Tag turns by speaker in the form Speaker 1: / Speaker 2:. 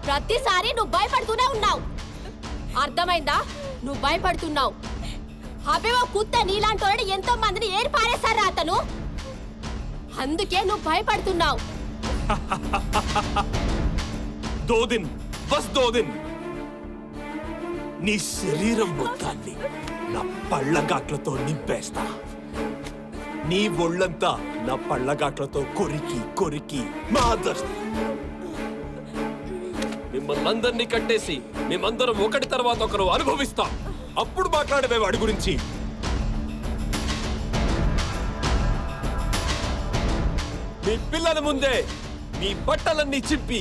Speaker 1: ప్రతిసారి నువ్వు భయపడుతూనే ఉన్నావు. అర్థమైందా? నువ్వు భయపడుతున్నావు. అవేవో కుత్త నీలాంటి ఎంతో మందిని ఏరి పారేశారా అతను. అందుకే నువ్వు భయపడుతున్నావు.
Speaker 2: దోదిన్ బస్ దోదిన్ నీ శరీరం మొత్తాన్ని నా పళ్ళగాట్లతో నింపేస్తా. నీ ఒళ్ళంతా నా పళ్ళగాట్లతో కొరికి కొరికి మాదర్. మిమ్మల్ని అందరినీ కట్టేసి మేమందరం ఒకటి తర్వాత ఒకరు అనుభవిస్తాం. అప్పుడు మాట్లాడమే వాడి గురించి. మీ పిల్లల ముందే మీ బట్టలన్నీ చింపి